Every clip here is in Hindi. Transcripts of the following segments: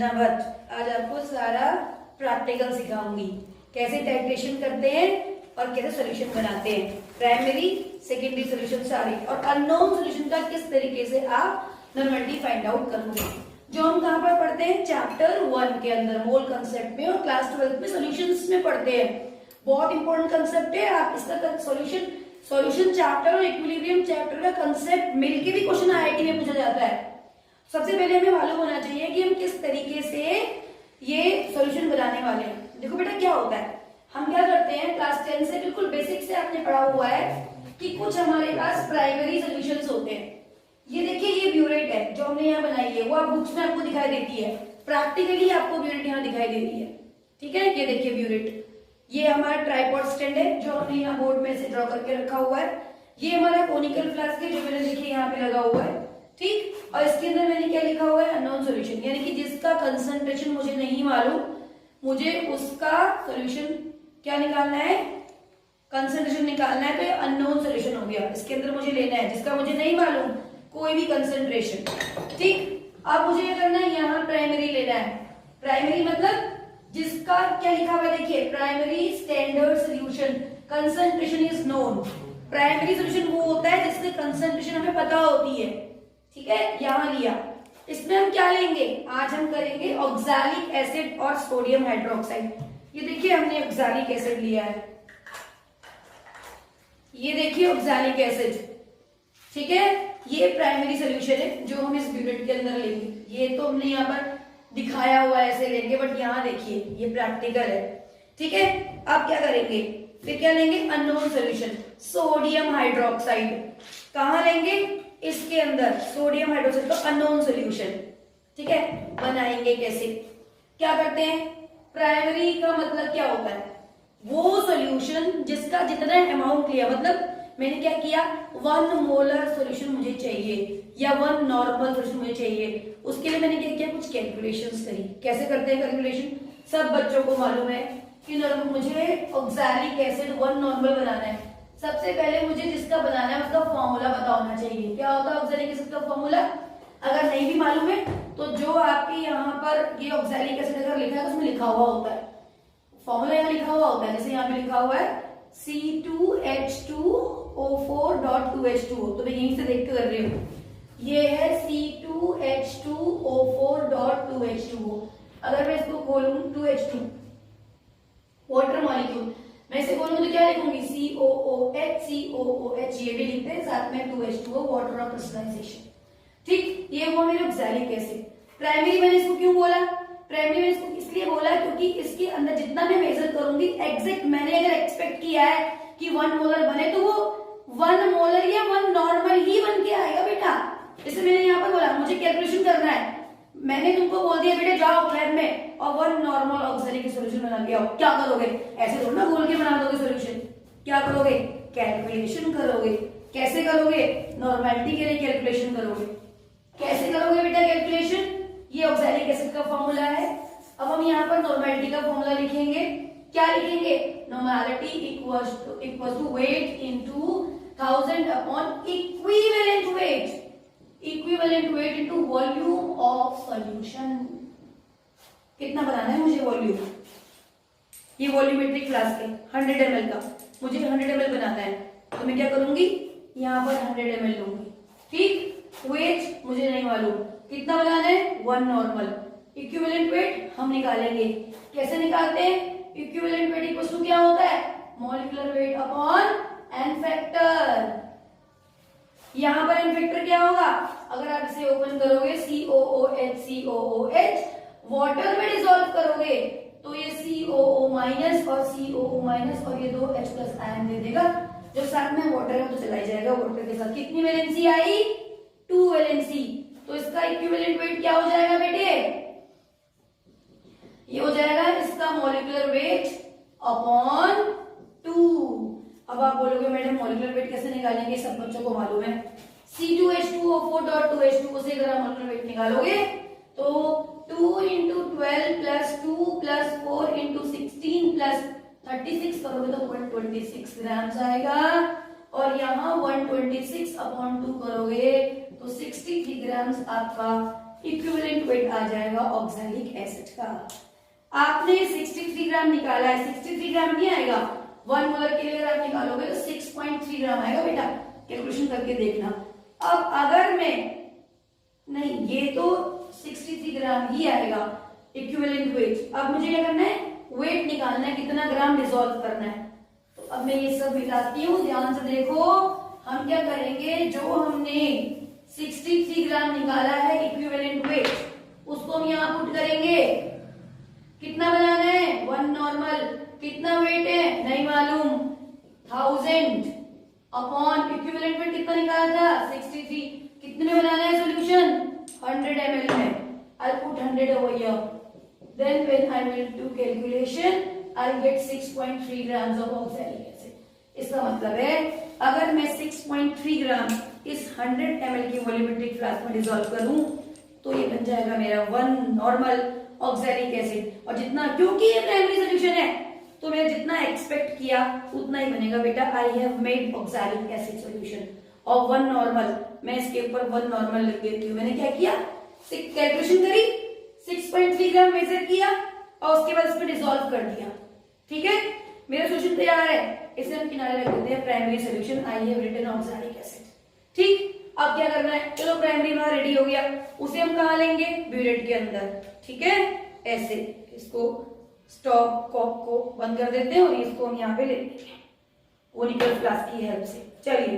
अंजना भट्ट। आज आपको सारा प्रैक्टिकल सिखाऊंगी, कैसे टाइट्रेशन करते हैं और कैसे सॉल्यूशन बनाते हैं, प्राइमरी सेकेंडरी सॉल्यूशन सारे, और अननोन सॉल्यूशन का किस तरीके से आप नॉर्मलिटी फाइंड आउट करोगे, जो हम कहाँ पर पढ़ते हैं चैप्टर 1 के अंदर मोल कंसेप्ट में, और क्लास 12 में सॉल्यूशंस में पढ़ते हैं। बहुत इंपॉर्टेंट कंसेप्ट है। आप इसका सॉल्यूशन चैप्टर और इक्विलिब्रियम चैप्टर का कंसेप्ट मिलके भी क्वेश्चन आईआईटी में पूछा जाता है। सबसे पहले हमें मालूम होना चाहिए कि हम किस तरीके से ये सॉल्यूशन बनाने वाले हैं। देखो बेटा क्या होता है, हम क्या करते हैं क्लास 10 से बिल्कुल बेसिक से आपने पढ़ा हुआ है कि कुछ हमारे पास प्राइमरी सॉल्यूशंस होते हैं। ये देखिए ये ब्यूरेट है जो हमने यहाँ बनाई है, वो आप बुक्स में आपको दिखाई देती है, प्रैक्टिकली आपको ब्यूरेट यहाँ दिखाई दे रही है। ठीक है, ये देखिए ब्यूरेट, ये हमारा ट्राइपॉड स्टैंड है जो हमने यहाँ बोर्ड में से ड्रॉ करके रखा हुआ है। ये हमारा कोनिकल फ्लास्क है जो मैंने देखिए यहाँ पे लगा हुआ है। ठीक, और इसके अंदर मैंने क्या लिखा हुआ है अननोन सॉल्यूशन, यानी कि जिसका कंसंट्रेशन मुझे नहीं मालूम, मुझे उसका सॉल्यूशन क्या निकालना है, कंसंट्रेशन निकालना है। तो ये अननोन सॉल्यूशन हो गया, इसके अंदर मुझे लेना है जिसका मुझे नहीं मालूम कोई भी कंसंट्रेशन। ठीक, अब मुझे ये करना है यहाँ प्राइमरी लेना है। प्राइमरी मतलब जिसका क्या लिखा हुआ है देखिए, primary standard solution concentration is known. Primary solution वो होता है जिसमें कंसंट्रेशन हमें पता होती है। ठीक है, यहां लिया। इसमें हम क्या लेंगे, आज हम करेंगे ऑक्सैलिक एसिड और सोडियम हाइड्रोक्साइड। ये देखिए हमने ऑक्सैलिक एसिड लिया है, ये देखिए ऑक्सैलिक एसिड। ठीक है, ये प्राइमरी सॉल्यूशन है जो हम इस ब्यूरेट के अंदर लेंगे। ये तो हमने यहाँ पर दिखाया हुआ ऐसे लेंगे, बट यहाँ देखिए ये प्रैक्टिकल है। ठीक है, अब क्या करेंगे, फिर क्या लेंगे अननोन सॉल्यूशन सोडियम हाइड्रोक्साइड। कहाँ लेंगे, इसके अंदर सोडियम हाइड्रोक्साइड का अननोन सॉल्यूशन। ठीक है, बनाएंगे कैसे, क्या करते हैं, प्राइमरी का मतलब क्या होता है, वो सॉल्यूशन जिसका जितना अमाउंट लिया, मतलब मैंने क्या किया 1 मोलर सॉल्यूशन मुझे चाहिए या 1 नॉर्मल सॉल्यूशन मुझे चाहिए, उसके लिए मैंने क्या किया कुछ कैलकुलेशंस करी। कैसे करते हैं कैलकुलेशन, सब बच्चों को मालूम है कि मुझे ऑक्सैलिक एसिड 1 नॉर्मल बनाना है। सबसे पहले मुझे जिसका बनाना है उसका फॉर्मूला पता होना चाहिए। क्या होता है ऑक्सैलिक एसिड का फॉर्मूला, अगर नहीं भी मालूम है तो जो आपके यहाँ पर ये ऑक्सैलिक एसिड अगर लिखा है तो उसमें लिखा हुआ होता है, फॉर्मूला यहाँ लिखा हुआ होता है। जैसे यहाँ पे लिखा हुआ है C2H2O4.2H2O, तो मैं यहीं से देख के कर रही हूँ। ये है C2H2O4.2H2O। अगर मैं इसको खोलूं 2H2 वाटर मॉलिक्यूल, मैं इसे खोलूं तो क्या लिखूंगी COOH, ये भी लिखते हैं साथ में 2H2O वाटर ऑफ क्रिस्टलाइजेशन। ठीक, ये वो मेरे ऑक्सैलिक एसिड। प्राइमरी मैंने इसको क्यों बोला, प्राइमरी मैंने इसको इसलिए बोला क्योंकि इसके अंदर जितना मैं मेजर करूंगी एग्जैक्ट, मैंने अगर एक्सपेक्ट किया है कि 1 मोलर बने तो वो 1 मोलर या 1 नॉर्मल ही बन के आएगा बेटा। जैसे मैंने यहाँ पर बोला मुझे कैलकुलेशन करना है, मैंने तुमको बोल दिया बेटे जाओ लैब में और 1 नॉर्मल ऑक्सैलिक सॉल्यूशन बना के आओ। क्या करोगे, ऐसे थोड़ा ना बोल के बना दोगे सॉल्यूशन, क्या करोगे कैलकुलेशन करोगे। कैसे करोगे, नॉर्मलिटी के लिए कैलकुलेशन करोगे। कैसे करोगे बेटा कैलकुलेशन, ये ऑक्सैलिक एसिड का फॉर्मूला है। अब हम यहाँ पर नॉर्मलिटी का फॉर्मूला लिखेंगे। क्या लिखेंगे, normality equals to weight into 1000 upon equivalent weight, equivalent weight into volume of solution. कितना बनाना है मुझे वॉल्यूम, ये वॉल्यूमेट्रिक फ्लास्क है 100 ml का, मुझे 100 ml बनाना है, तो मैं क्या करूंगी यहाँ पर 100 ml लूंगी। ठीक, वेट मुझे नहीं मालूम, कितना बनाना है 1 नॉर्मल। इक्विवेलेंट वेट हम निकालेंगे, कैसे निकालते हैं, इक्विवेलेंट वेट इक्वल टू क्या होता है molecular weight upon n factor. यहां पर एन फैक्टर क्या होगा, अगर आप इसे ओपन करोगे COOH वाटर में डिसॉल्व करोगे तो ये COO माइनस और COO माइनस और ये 2 H प्लस आयन दे देगा, जो साथ में वाटर है वो तो चला ही जाएगा। वाटर के साथ कितनी वैलेंसी आई, 2 वैलेंसी, तो इसका इक्विवेलेंट वेट क्या हो जाएगा बेटे, ये हो जाएगा इसका मॉलिक्यूलर वेट अपॉन 2। अब आप बोलोगे मैडम मॉलिक्यूलर वेट कैसे निकालेंगे, सब बच्चों को मालूम है। C2H2O4.2H2O से अगर आप मॉलिक्यूलर वेट निकालोगे तो 2 into 12 plus 2 plus 4 into 16 plus 36 करोगे तो 126 ग्राम्स आएगा, और यहाँ 126 अपॉन 2 करोगे तो 63 ग्राम्स आपका इक्विवेलेंट वेट आ जाएगा ऑक्सैलिक एसिड का। आपने 63 ग्राम निकाला है, 63 ग्राम नहीं आएगा, 1 मोलर के लिए अगर आप निकालोगे तो 6.3 ग्राम आएगा बेटा, कैलकुलेशन करके देखना। अब अगर मैं नहीं, ये तो 63 ग्राम ही आएगा इक्विवेलेंट वेट। अब मुझे क्या करना है, वेट निकालना है, कितना ग्राम डिसॉल्व करना है। तो अब मैं ये सब मिलाती हूँ, ध्यान से देखो। हम क्या करेंगे, जो हमने 63 ग्राम निकाला है इक्विवेलेंट वेट, उसको हम यहाँ पुट करेंगे। कितना बनाना है, 1 नॉर्मल। कितना वेट है नहीं मालूम, 1000 अपॉन इक्विवेलेंट वेट कितना निकाला था 63। कितने में बनाना है सॉल्यूशन, 100 ml में। I put 100 over here, then when I will do calculation I'll get 6.3 grams of oxalic acid। इसका मतलब है अगर मैं 6.3 ग्राम इस 100 ml की वॉल्यूमेट्रिक फ्लास्क में डिसॉल्व करूं तो ये बन जाएगा मेरा 1 नॉर्मल ऑक्सैलिक एसिड। और जितना, क्योंकि ये प्राइमरी सॉल्यूशन है तो मैं जितना एक्सपेक्ट किया उतना ही बनेगा बेटा। I have made oxalic acid solution और 1 नॉर्मल। मैं इसके ऊपर 1 नॉर्मल लिख देती हूँ। मैंने क्या किया, कैलकुलेशन करी, 6.3 ग्राम मेजर किया और उसके बाद इसमें डिसॉल्व कर दिया। ठीक है, मेरा सॉल्यूशन तैयार है, इसे हम किनारे रख देते हैं। Primary solution I have written oxalic acid. ठीक, अब क्या करना है, चलो प्राइमरी हमारा रेडी हो गया, उसे हम कहाँ लेंगे, ब्यूरेट के अंदर। ठीक है, ऐसे इसको स्टॉप कॉक को बंद कर देते हैं और इसको हम यहाँ पे ले लेंगे कोनिकल फ्लास्क की हेल्प से। चलिए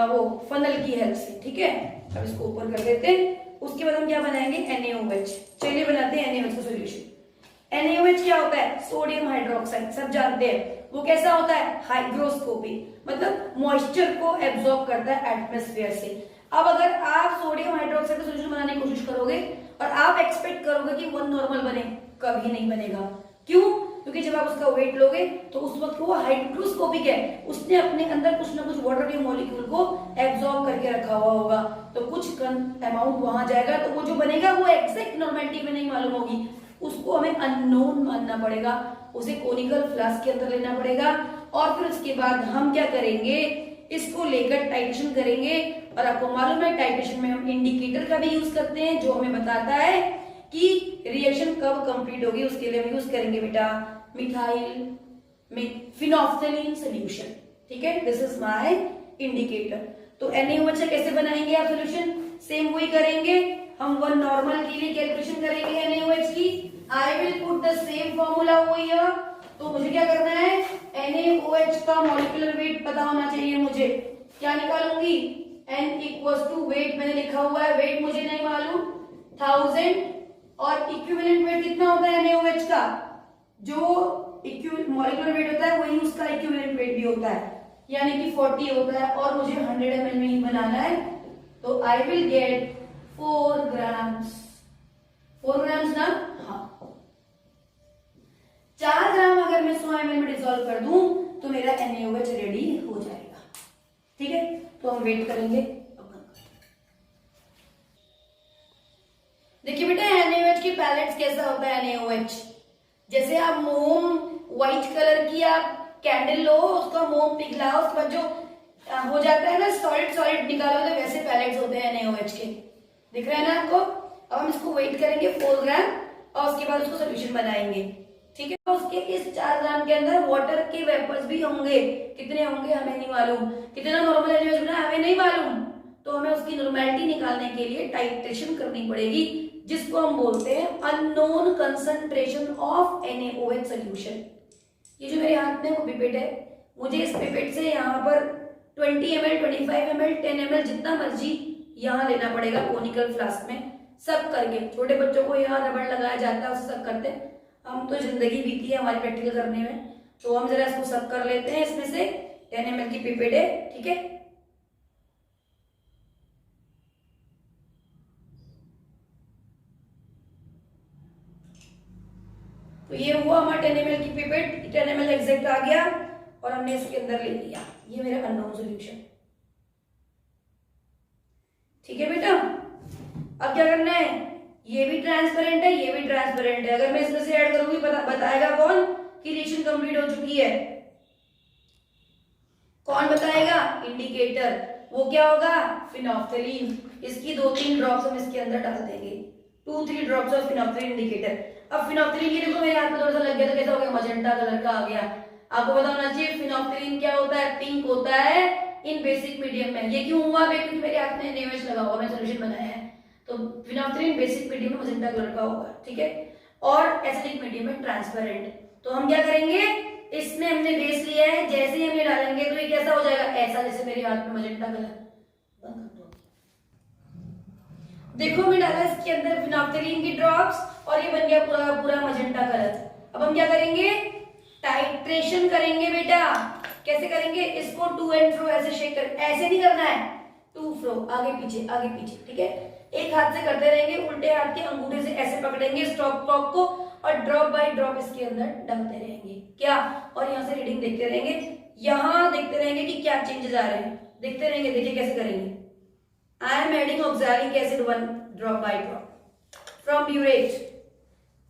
वो फनल की हेल्प से। ठीक है, अब इसको ऊपर कर देते हैं। उसके बाद हम क्या बनाएंगे, NaOH। चलिए बनाते हैं NaOH का सॉल्यूशन। NaOH क्या होता है, सोडियम हाइड्रोक्साइड, सब जानते हैं। वो कैसा होता है, हाइग्रोस्कोपिक, मतलब मॉइस्चर को एब्जॉर्ब करता है एटमॉस्फेयर से। अब अगर आप सोडियम हाइड्रोक्साइड का सॉल्यूशन बनाने की कोशिश करोगे और आप एक्सपेक्ट करोगे कि 1 नॉर्मल बने, कभी नहीं बनेगा। क्यों, क्योंकि जब आप उसका वेट लोगे तो उस वक्त वो हाइड्रोस्कोपिक है, उसने अपने अंदर कुछ ना कुछ वाटर के मॉलिक्यूल को एब्जॉर्ब करके रखा हुआ होगा, तो कुछ अमाउंट वहां जाएगा, तो वो जो बनेगा वो एग्जैक्ट नॉर्मेलिटी में नहीं मालूम होगी, उसको हमें अननोन मानना पड़ेगा, उसे कोनिकल फ्लास्क के अंदर लेना पड़ेगा। और फिर उसके बाद हम क्या करेंगे, इसको लेकर टाइट्रेशन करेंगे। और आपको मालूम है टाइट्रेशन में हम इंडिकेटर का भी यूज करते हैं, जो हमें बताता है कि रिएक्शन कब कंप्लीट होगी। उसके लिए हम यूज करेंगे बेटा मिथाइल फिनोल्फथालीन सॉल्यूशन। ठीक है, दिस इज माय इंडिकेटर। तो NaOH कैसे बनाएंगे आप सॉल्यूशन, सेम वही करेंगे हम। 1 नॉर्मल के लिए कैलकुलेशन करेंगे NaOH की। I will put the same formula over here. तो मुझे क्या करना है, NaOH का मॉलिक्यूलर वेट पता होना चाहिए मुझे। क्या निकालूंगी, N इक्वल्स टू वेट मैंने लिखा हुआ है, वेट मुझे नहीं मालूम 1000, और इक्विवेलेंट वेट कितना होता है NaOH का, जो मॉलिक्यूलर वेट होता है वही उसका इक्विवेलेंट वेट भी होता है, यानी कि 40 होता है। और मुझे 100 ml में ही बनाना है, तो I will get 4 grams. 4 grams ना, हाँ 4 ग्राम अगर मैं 100 ml में डिसॉल्व कर दूं तो मेरा NaOH रेडी हो जाएगा। ठीक है, तो हम वेट करेंगे। देखिए बेटा NaOH की पैलेट्स कैसा होता है NaOH, जैसे आप मोम व्हाइट कलर की आप कैंडल लो, उसका मोम पिघलाओ, उसके बाद जो हो जाता है ना सॉलिड सॉलिड निकालो, तो वैसे पैलेट्स होते हैं NaOH के। दिख रहा है ना आपको। अब हम इसको वेट करेंगे 4 ग्राम और उसके बाद उसको सोल्यूशन बनाएंगे। ठीक है, तो उसके इस 4 ग्राम के अंदर वाटर के वेपर्स भी होंगे। कितने होंगे हमें नहीं मालूम, कितना नॉर्मल NaOH बना हमें नहीं मालूम, तो हमें उसकी नॉर्मेलिटी निकालने के लिए टाइट्रेशन करनी पड़ेगी, जिसको हम बोलते हैं unknown concentration of NaOH solution. ये जो मेरे हाथ में वो पिपेट है, मुझे इस पिपेट से यहाँ पर 20 ml, 25 ml, 10 ml जितना मर्जी यहाँ लेना पड़ेगा कोनिकल फ्लास्क में, सब करके। छोटे बच्चों को यहाँ रबड़ लगाया जाता है, उससे सब करते हैं। हम तो जिंदगी बीती है हमारी प्रैक्टिकल करने में, तो हम जरा इसको सब कर लेते हैं। इसमें से 10 ml की पिपेट है। ठीक है, तो ये हुआ हमारा 10 ml की पिपेट, 10 ml एग्जैक्ट आ गया और हमने इसके अंदर ले लिया। ये मेरा अननोन सॉल्यूशन। ठीक है बेटा, अब क्या करना है, ये भी ट्रांसपेरेंट है, ये भी ट्रांसपेरेंट है। अगर मैं इसमें से ऐड करूंगी बताएगा कौन कि रिएक्शन कंप्लीट हो चुकी है, कौन बताएगा, इंडिकेटर। वो क्या होगा, फिनोफ्थेलीन। इसकी 2-3 ड्रॉप्स हम इसके अंदर डाल देंगे, 2-3 ड्रॉप्स ऑफ फिनोफ्थेलीन इंडिकेटर। अब फिनोफ्थेलीन ये देखो मेरे हाथ में थोड़ा सा लग गया तो कैसा हो गया, मजेंटा कलर का आ गया। आपको पता होना चाहिए फिनोफ्थेलीन क्या होता है, पिंक होता है इन बेसिक मीडियम में। ये क्यों हुआ, क्योंकि मेरे हाथ में NaOH लगा हुआ, मैंने सॉल्यूशन बनाया है, तो फिनोफ्थेलीन बेसिक मीडियम में मजेंटा कलर का होगा, ठीक है। और एसिडिक मीडियम में ट्रांसपेरेंट। तो हम क्या करेंगे, इसमें हमने बेस लिया है, जैसे ही हम ये डालेंगे तो ये कैसा हो जाएगा, ऐसा जैसे मेरे हाथ में मजेंटा कलर। देखो मैं डाला इसके अंदर फिनोफ्थेलीन की ड्रॉप्स और ये बन गया पूरा पूरा मजेंटा कलर। अब हम क्या करेंगे, टाइट्रेशन करेंगे बेटा। कैसे करेंगे, इसको टू एंड फ्रो ऐसे शेक कर, ऐसे नहीं करना है, टू फ्रो, आगे पीछे, ठीक है। एक हाथ से करते रहेंगे, उल्टे हाथ के अंगूठे से ऐसे पकड़ेंगे स्टॉप कॉक को और ड्रॉप बाय ड्रॉप इसके अंदर डालते रहेंगे क्या, और यहाँ से रीडिंग देखते रहेंगे, यहाँ देखते रहेंगे कि क्या चेंजेस आ रहे हैं, देखते रहेंगे। देखिए कैसे करेंगे, I am adding oxalic acid 1 drop by drop from burette.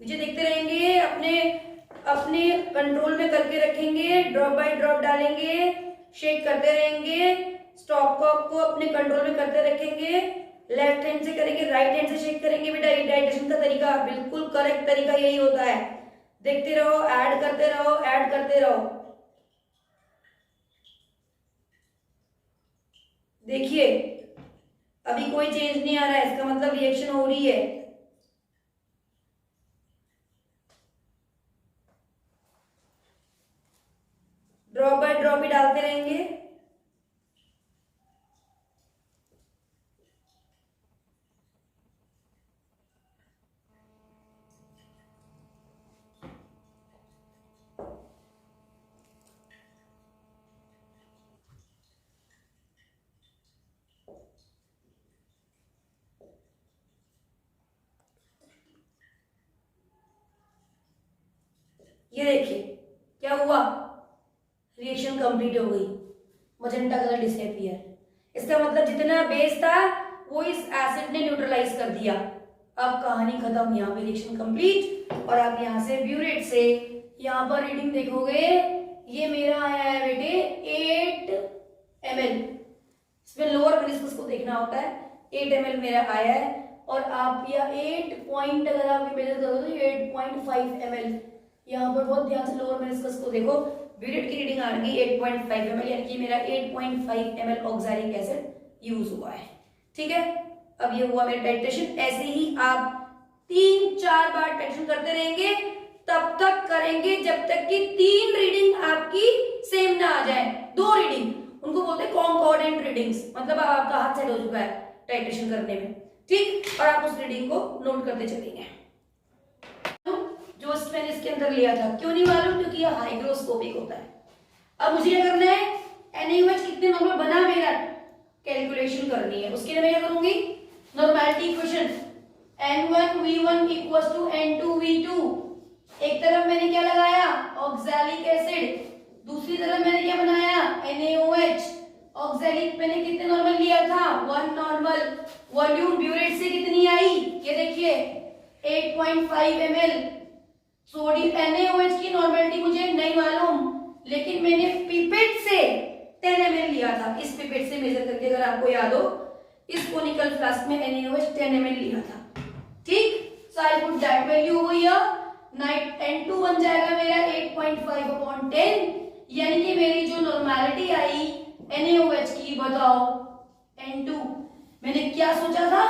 मुझे देखते रहेंगे, अपने कंट्रोल में करके रखेंगे, ड्रॉप बाय ड्रॉप डालेंगे, शेक करते रहेंगे, स्टॉप कॉक को अपने कंट्रोल में करते रखेंगे, लेफ्ट हैंड से करेंगे, राइट हैंड से शेक करेंगे। बेटा टाइट्रेशन का तरीका बिल्कुल करेक्ट तरीका यही होता है, देखते रहो, ऐड करते रहो। देखिए अभी कोई चेंज नहीं आ रहा है, इसका मतलब रिएक्शन हो रही है। ड्रॉप बाय ड्रॉप ही डालते रहेंगे। ये देखिए क्या हुआ, रिएक्शन कंप्लीट हो गई, मजेंटा कलर डिसअपियर। इसका मतलब जितना बेस था वो इस एसिड ने न्यूट्रलाइज कर दिया। अब कहानी खत्म, यहाँ पे रिएक्शन कंप्लीट। और आप यहाँ से ब्यूरेट से यहाँ पर रीडिंग देखोगे, ये मेरा आया है बेटे 8 ml। इसमें लोअर मेनिस्कस को देखना होता है, 8 ml मेरा आया है। और आप या 8 पॉइंट अगर आप मेजर करोगे तो 8.5 ml। यहाँ पर बहुत ध्यान से लोअर मेनिस्कस को देखो, ब्यूरेट की रीडिंग आ रही है 8.5 ml, यानी कि मेरा 8.5 ml ऑक्सैलिक एसिड यूज हुआ है, ठीक है। अब ये हुआ मेरा टाइट्रेशन। ऐसे ही आप 3-4 बार टाइट्रेशन करते रहेंगे, तब तक करेंगे जब तक कि 3 रीडिंग आपकी सेम ना आ जाए। 2 रीडिंग, उनको बोलते हैं कॉन्कॉर्डेंट रीडिंग्स, मतलब आपका हाथ सेट हो चुका है टाइट्रेशन करने में, ठीक। और आप उस रीडिंग को नोट करते चलेंगे। जो मैंने इसके अंदर लिया था, क्यों नहीं मालूम, क्योंकि यह हाइग्रोस्कोपिक होता है। अब मुझे क्या करना है, NaOH कितने नॉर्मल बना मेरा कैलकुलेशन करनी है। उसके लिए मैं क्या करूंगी, normality equation N1V1 equals to N2V2। एक तरफ मैंने क्या लगाया, ऑक्सैलिक एसिड, दूसरी तरफ मैंने क्या बनाया, NaOH। ऑक्सैलिक मैंने कितने नॉर्मल लिया था, 1 नॉर्मल। वॉल्यूम ब्यूरेट से कितनी आई, ये देखिए 8.5 ml। सोडियम NaOH की नॉर्मेलिटी मुझे नहीं मालूम, लेकिन मैंने पिपेट से 10 ml लिया था। इस पिपेट से मेजर करके, अगर आपको याद हो, इस कोनिकल फ्लास्क में NaOH 10 ml लिया था, ठीक। So I put that value over here. N2 बन जाएगा मेरा 8.5/10, यानी कि मेरी जो नॉर्मेलिटी आई NaOH की, बताओ N2। मैंने क्या सोचा था,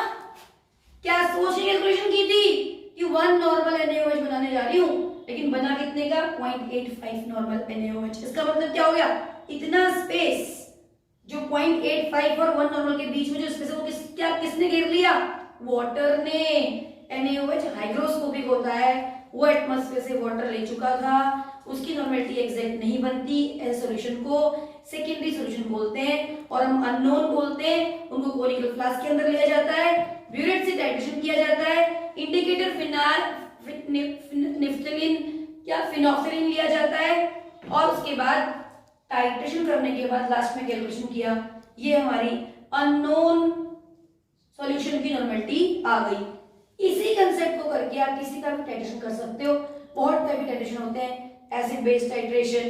क्या सोच के कैलकुलेशन की थी कि 1 नॉर्मल NaOH बनाने जा रही हूं, लेकिन बना कितने का, 0.85 नॉर्मल NaOH। इसका मतलब क्या हो गया, इतना स्पेस जो 0.85 और 1 नॉर्मल के बीच में जो स्पेस है वो किसने घेर लिया, वाटर ने। NaOH हाइग्रोस्कोपिक होता है, वो एटमॉस्फेयर से वाटर ले चुका था, उसकी नॉर्मेलिटी एग्जैक्ट नहीं बनती। ऐसे सॉल्यूशन को सेकेंडरी सॉल्यूशन बोलते हैं और हम अननोन बोलते हैं। उनको कोनिकल फ्लास्क के अंदर लिया जाता है, ब्यूरेट से टाइट्रेशन किया जाता है, इंडिकेटर फिनोफ्थेलीन लिया जाता है, और उसके बाद टाइट्रेशन करने के बाद लास्ट में कैलकुलेशन किया, ये हमारी अननोन सॉल्यूशन की नॉर्मेलिटी आ गई। इसी कंसेप्ट को करके आप किसी का भी टाइट्रेशन कर सकते हो। बहुत टाइप के टाइट्रेशन होते हैं, acid base titration,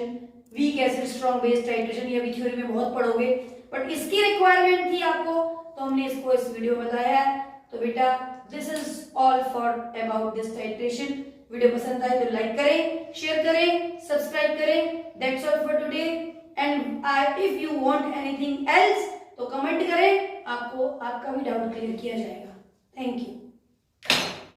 weak acid strong base titration, ये भी थ्योरी में बहुत पढ़ोगे। बट इसकी रिक्वायरमेंट थी आपको, तो हमने इसको इस वीडियो में बताया है। तो बेटा this is all for about this titration. Video पसंद आए तो लाइक करें, शेयर करें, सब्सक्राइब करें। That's all for today and if you want anything else तो कमेंट करें, आपको आपका भी डाउट क्लियर किया जाएगा। Thank you.